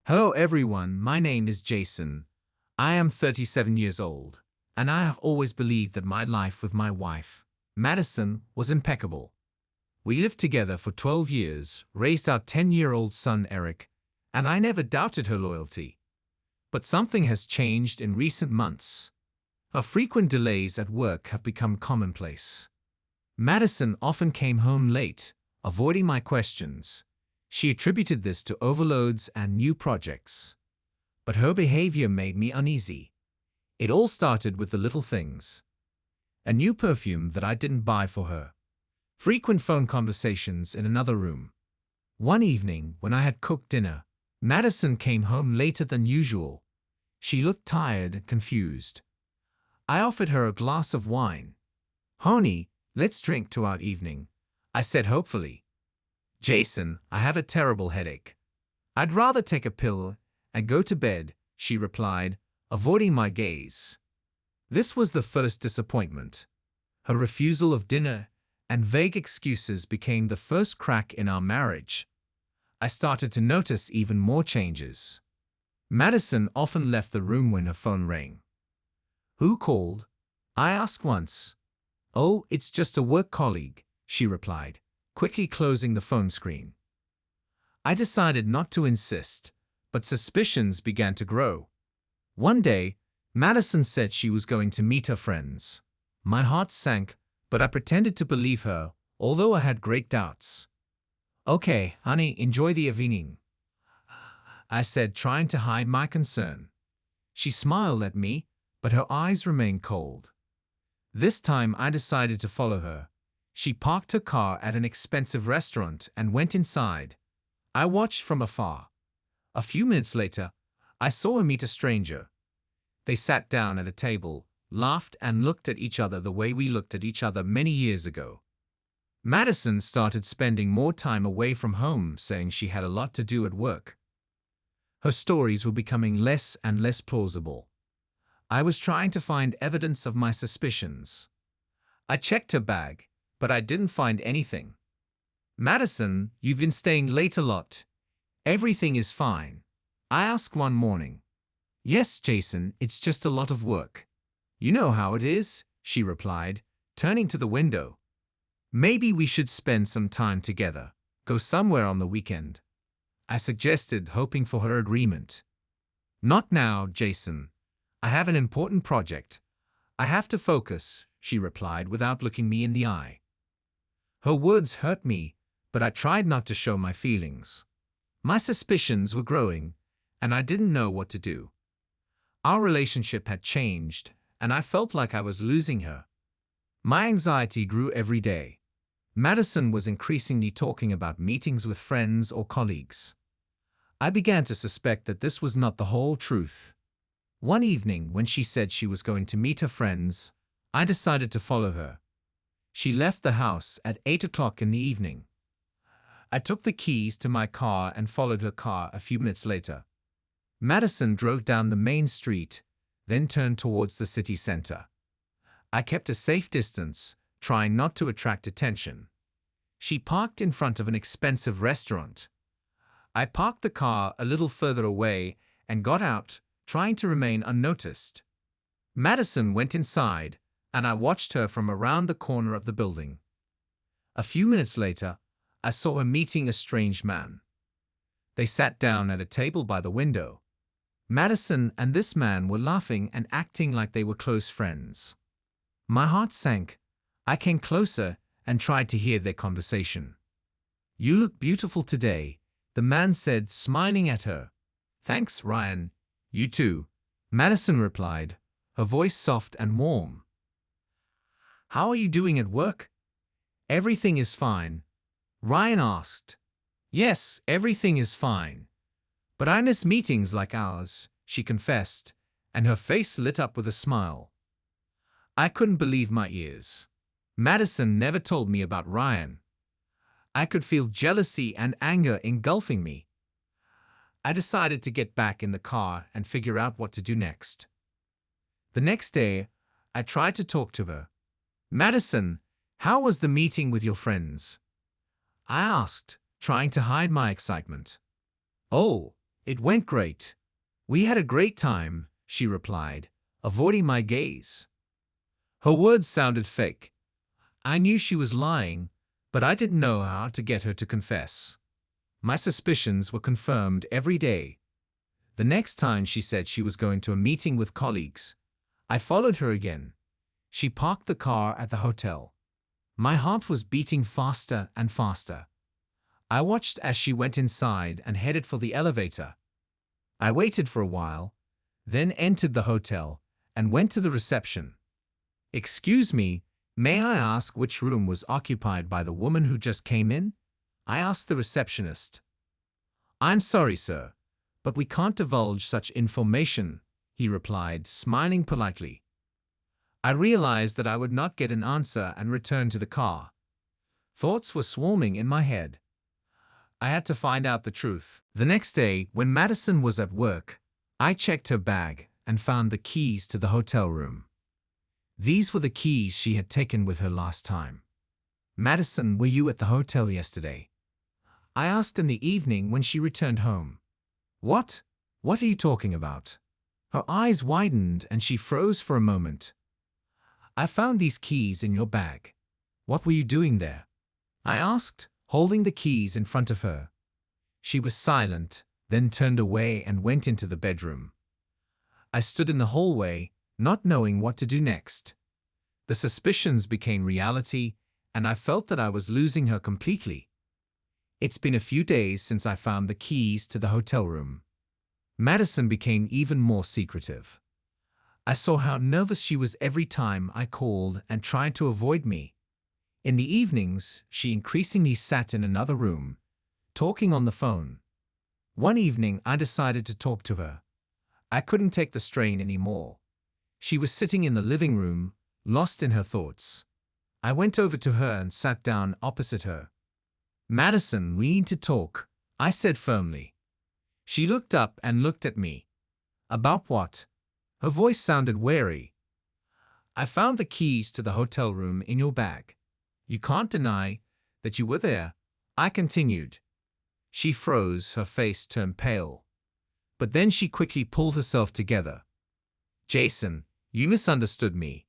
Hello everyone, my name is Jason. I am 37 years old, and I have always believed that my life with my wife, Madison, was impeccable. We lived together for 12 years, raised our 10-year-old son Eric, and I never doubted her loyalty. But something has changed in recent months. Her frequent delays at work have become commonplace. Madison often came home late, avoiding my questions. She attributed this to overloads and new projects. But her behavior made me uneasy. It all started with the little things. A new perfume that I didn't buy for her. Frequent phone conversations in another room. One evening, when I had cooked dinner, Madison came home later than usual. She looked tired and confused. I offered her a glass of wine. "Honey, let's drink to our evening," I said hopefully. "Jason, I have a terrible headache. I'd rather take a pill and go to bed," she replied, avoiding my gaze. This was the first disappointment. Her refusal of dinner and vague excuses became the first crack in our marriage. I started to notice even more changes. Madison often left the room when her phone rang. "Who called?" I asked once. "Oh, it's just a work colleague," she replied, quickly closing the phone screen. I decided not to insist, but suspicions began to grow. One day, Madison said she was going to meet her friends. My heart sank, but I pretended to believe her, although I had great doubts. "Okay, honey, enjoy the evening," I said, trying to hide my concern. She smiled at me, but her eyes remained cold. This time I decided to follow her. She parked her car at an expensive restaurant and went inside. I watched from afar. A few minutes later, I saw her meet a stranger. They sat down at a table, laughed, and looked at each other the way we looked at each other many years ago. Madison started spending more time away from home, saying she had a lot to do at work. Her stories were becoming less and less plausible. I was trying to find evidence of my suspicions. I checked her bag, but I didn't find anything. "Madison, you've been staying late a lot. Everything is fine?" I asked one morning. "Yes, Jason, it's just a lot of work. You know how it is," she replied, turning to the window. "Maybe we should spend some time together, go somewhere on the weekend," I suggested, hoping for her agreement. "Not now, Jason. I have an important project. I have to focus," she replied without looking me in the eye. Her words hurt me, but I tried not to show my feelings. My suspicions were growing, and I didn't know what to do. Our relationship had changed, and I felt like I was losing her. My anxiety grew every day. Madison was increasingly talking about meetings with friends or colleagues. I began to suspect that this was not the whole truth. One evening, when she said she was going to meet her friends, I decided to follow her. She left the house at 8 o'clock in the evening. I took the keys to my car and followed her car a few minutes later. Madison drove down the main street, then turned towards the city center. I kept a safe distance, trying not to attract attention. She parked in front of an expensive restaurant. I parked the car a little further away and got out, trying to remain unnoticed. Madison went inside, and I watched her from around the corner of the building. A few minutes later, I saw her meeting a strange man. They sat down at a table by the window. Madison and this man were laughing and acting like they were close friends. My heart sank. I came closer and tried to hear their conversation. "You look beautiful today," the man said, smiling at her. "Thanks, Ryan. You too," Madison replied, her voice soft and warm. "How are you doing at work?" "Everything is fine," Ryan asked. "Yes, everything is fine. But I miss meetings like ours," she confessed, and her face lit up with a smile. I couldn't believe my ears. Madison never told me about Ryan. I could feel jealousy and anger engulfing me. I decided to get back in the car and figure out what to do next. The next day, I tried to talk to her. "Madison, how was the meeting with your friends?" I asked, trying to hide my excitement. "Oh, It went great. We had a great time, she replied, avoiding my gaze. Her words sounded fake. I knew she was lying, but I didn't know how to get her to confess. My suspicions were confirmed every day. The next time she said she was going to a meeting with colleagues, I followed her again. She parked the car at the hotel. My heart was beating faster and faster. I watched as she went inside and headed for the elevator. I waited for a while, then entered the hotel and went to the reception. "Excuse me, may I ask which room was occupied by the woman who just came in?" I asked the receptionist. "I'm sorry, sir, but we can't divulge such information," he replied, smiling politely. I realized that I would not get an answer and returned to the car. Thoughts were swarming in my head. I had to find out the truth. The next day, when Madison was at work, I checked her bag and found the keys to the hotel room. These were the keys she had taken with her last time. "Madison, were you at the hotel yesterday?" I asked in the evening when she returned home. What? What are you talking about?" Her eyes widened and she froze for a moment. "I found these keys in your bag. What were you doing there?" I asked, holding the keys in front of her. She was silent, then turned away and went into the bedroom. I stood in the hallway, not knowing what to do next. The suspicions became reality, and I felt that I was losing her completely. It's been a few days since I found the keys to the hotel room. Madison became even more secretive. I saw how nervous she was every time I called and tried to avoid me. In the evenings, she increasingly sat in another room, talking on the phone. One evening, I decided to talk to her. I couldn't take the strain anymore. She was sitting in the living room, lost in her thoughts. I went over to her and sat down opposite her. "Madison, we need to talk," I said firmly. She looked up and looked at me. "About what?" Her voice sounded wary. "I found the keys to the hotel room in your bag. You can't deny that you were there," I continued. She froze, her face turned pale. But then she quickly pulled herself together. "Jason, you misunderstood me.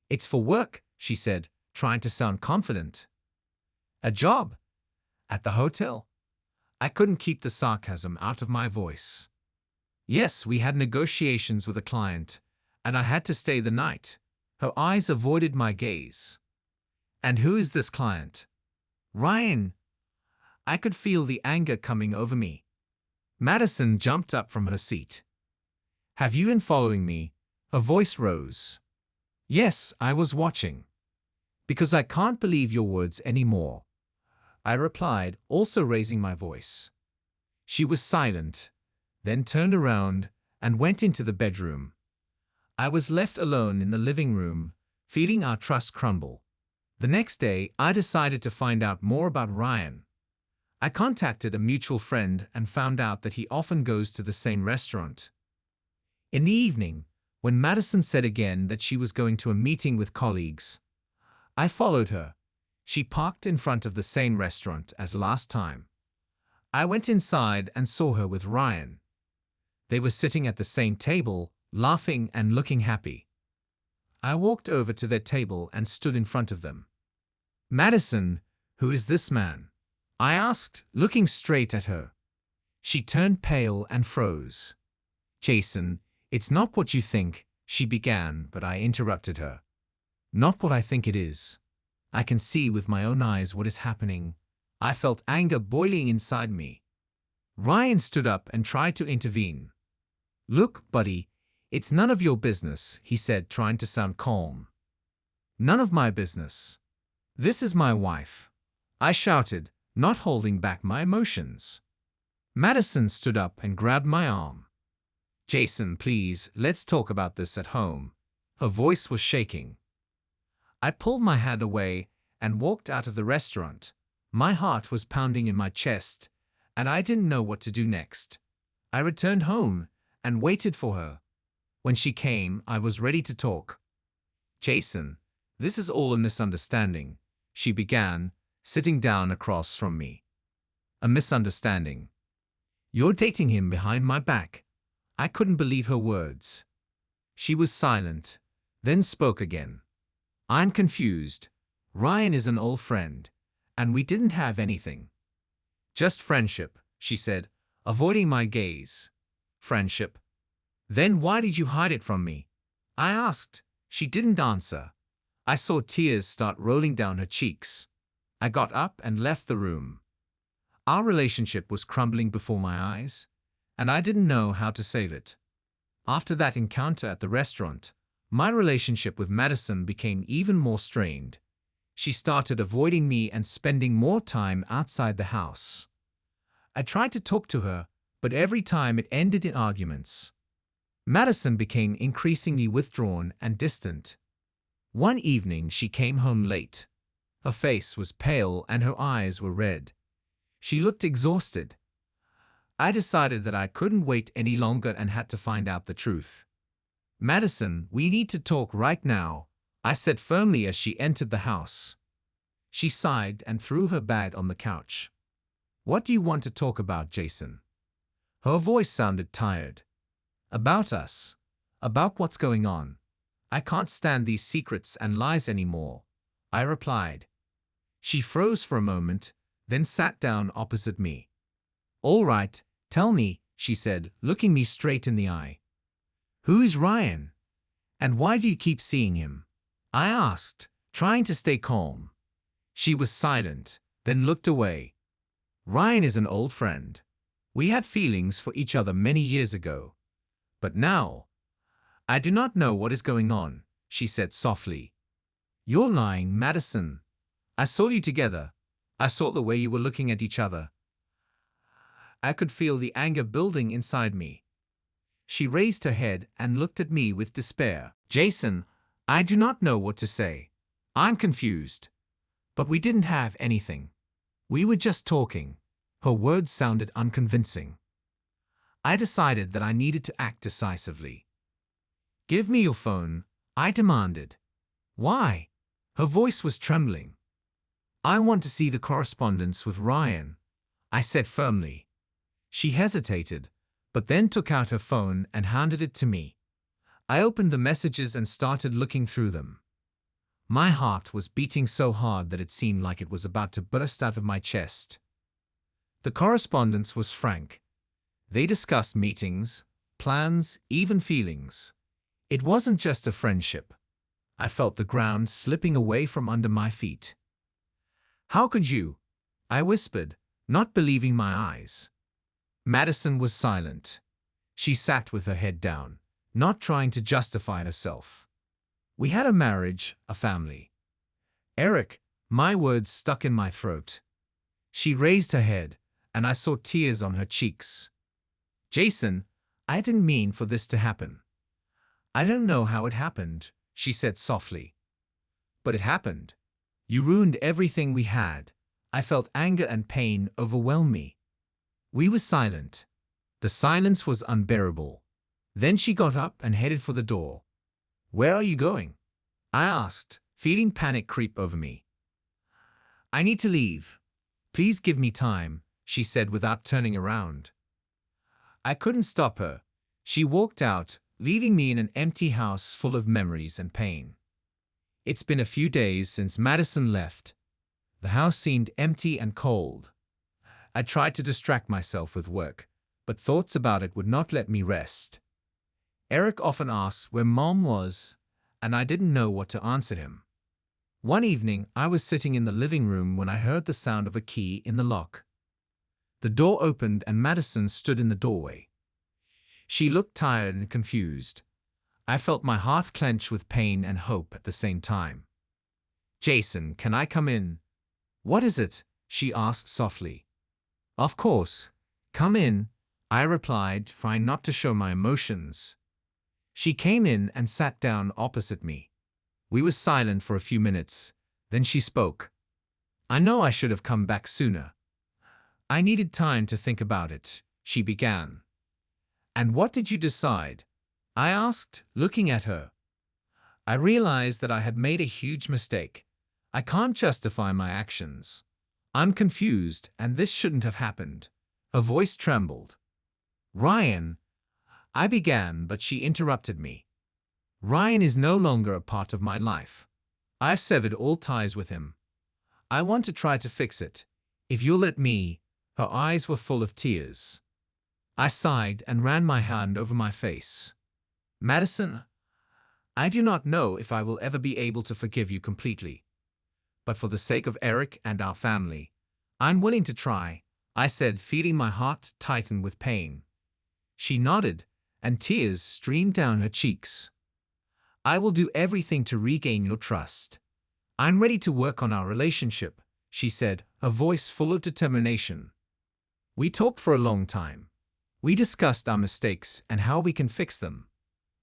It's for work," she said, trying to sound confident. "A job? At the hotel?" I couldn't keep the sarcasm out of my voice. "Yes, we had negotiations with a client, and I had to stay the night." Her eyes avoided my gaze. "And who is this client?" "Ryan." I could feel the anger coming over me. Madison jumped up from her seat. "Have you been following me?" Her voice rose. "Yes, I was watching." "Because I can't believe your words anymore," I replied, also raising my voice. She was silent, then turned around and went into the bedroom. I was left alone in the living room, feeling our trust crumble. The next day, I decided to find out more about Ryan. I contacted a mutual friend and found out that he often goes to the same restaurant. In the evening, when Madison said again that she was going to a meeting with colleagues, I followed her. She parked in front of the same restaurant as last time. I went inside and saw her with Ryan. They were sitting at the same table, laughing and looking happy. I walked over to their table and stood in front of them. "Madison, who is this man?" I asked, looking straight at her. She turned pale and froze. "Jason, it's not what you think," she began, but I interrupted her. "Not what I think it is. I can see with my own eyes what is happening." I felt anger boiling inside me. Ryan stood up and tried to intervene. "Look, buddy, it's none of your business," he said, trying to sound calm. "None of my business. This is my wife," I shouted, not holding back my emotions. Madison stood up and grabbed my arm. "Jason, please, let's talk about this at home." Her voice was shaking. I pulled my hand away and walked out of the restaurant. My heart was pounding in my chest, and I didn't know what to do next. I returned home and waited for her. When she came, I was ready to talk. "Jason, this is all a misunderstanding," she began, sitting down across from me. "A misunderstanding? You're dating him behind my back. I couldn't believe her words. She was silent, then spoke again. I'm confused. Ryan is an old friend, and we didn't have anything. Just friendship, she said, avoiding my gaze. Friendship? Then why did you hide it from me? I asked. She didn't answer. I saw tears start rolling down her cheeks. I got up and left the room. Our relationship was crumbling before my eyes, and I didn't know how to save it. After that encounter at the restaurant, my relationship with Madison became even more strained. She started avoiding me and spending more time outside the house. I tried to talk to her, but every time it ended in arguments. Madison became increasingly withdrawn and distant. One evening she came home late. Her face was pale and her eyes were red. She looked exhausted. I decided that I couldn't wait any longer and had to find out the truth. Madison, we need to talk right now, I said firmly as she entered the house. She sighed and threw her bag on the couch. What do you want to talk about, Jason? Her voice sounded tired. About us. About what's going on. I can't stand these secrets and lies anymore, I replied. She froze for a moment, then sat down opposite me. All right, tell me, she said, looking me straight in the eye. Who is Ryan? And why do you keep seeing him? I asked, trying to stay calm. She was silent, then looked away. Ryan is an old friend. We had feelings for each other many years ago. But now, I do not know what is going on, she said softly. You're lying, Madison. I saw you together. I saw the way you were looking at each other. I could feel the anger building inside me. She raised her head and looked at me with despair. Jason, I do not know what to say. I'm confused. But we didn't have anything. We were just talking. Her words sounded unconvincing. I decided that I needed to act decisively. Give me your phone, I demanded. Why? Her voice was trembling. I want to see the correspondence with Ryan, I said firmly. She hesitated, but then took out her phone and handed it to me. I opened the messages and started looking through them. My heart was beating so hard that it seemed like it was about to burst out of my chest. The correspondence was frank. They discussed meetings, plans, even feelings. It wasn't just a friendship. I felt the ground slipping away from under my feet. How could you? I whispered, not believing my eyes. Madison was silent. She sat with her head down, not trying to justify herself. We had a marriage, a family. Eric, my words stuck in my throat. She raised her head, and I saw tears on her cheeks. Jason, I didn't mean for this to happen. I don't know how it happened, she said softly. But it happened. You ruined everything we had. I felt anger and pain overwhelm me. We were silent. The silence was unbearable. Then she got up and headed for the door. Where are you going? I asked, feeling panic creep over me. I need to leave. Please give me time, she said without turning around. I couldn't stop her. She walked out, leaving me in an empty house full of memories and pain. It's been a few days since Madison left. The house seemed empty and cold. I tried to distract myself with work, but thoughts about it would not let me rest. Eric often asked where Mom was, and I didn't know what to answer him. One evening, I was sitting in the living room when I heard the sound of a key in the lock. The door opened and Madison stood in the doorway. She looked tired and confused. I felt my heart clench with pain and hope at the same time. Jason, can I come in? What is it? She asked softly. Of course. Come in, I replied, trying not to show my emotions. She came in and sat down opposite me. We were silent for a few minutes. Then she spoke. I know I should have come back sooner. I needed time to think about it, she began. And what did you decide? I asked, looking at her. I realized that I had made a huge mistake. I can't justify my actions. I'm confused, and this shouldn't have happened. Her voice trembled. Ryan, I began, but she interrupted me. Ryan is no longer a part of my life. I've severed all ties with him. I want to try to fix it. If you'll let me. Her eyes were full of tears. I sighed and ran my hand over my face. Madison, I do not know if I will ever be able to forgive you completely. But for the sake of Eric and our family, I'm willing to try, I said, feeling my heart tighten with pain. She nodded, and tears streamed down her cheeks. I will do everything to regain your trust. I'm ready to work on our relationship, she said, her voice full of determination. We talked for a long time. We discussed our mistakes and how we can fix them.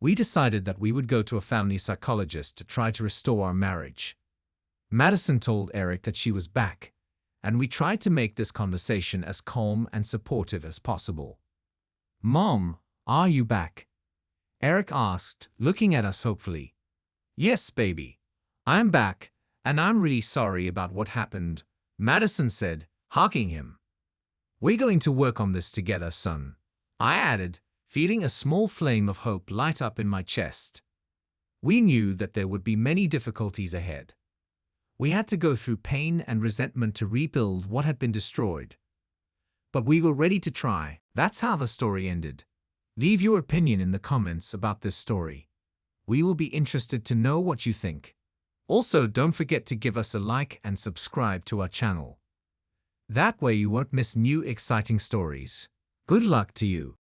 We decided that we would go to a family psychologist to try to restore our marriage. Madison told Eric that she was back, and we tried to make this conversation as calm and supportive as possible. Mom, are you back? Eric asked, looking at us hopefully. Yes, baby. I'm back, and I'm really sorry about what happened, Madison said, hugging him. We're going to work on this together, son, I added, feeling a small flame of hope light up in my chest. We knew that there would be many difficulties ahead. We had to go through pain and resentment to rebuild what had been destroyed. But we were ready to try. That's how the story ended. Leave your opinion in the comments about this story. We will be interested to know what you think. Also, don't forget to give us a like and subscribe to our channel. That way you won't miss new exciting stories. Good luck to you.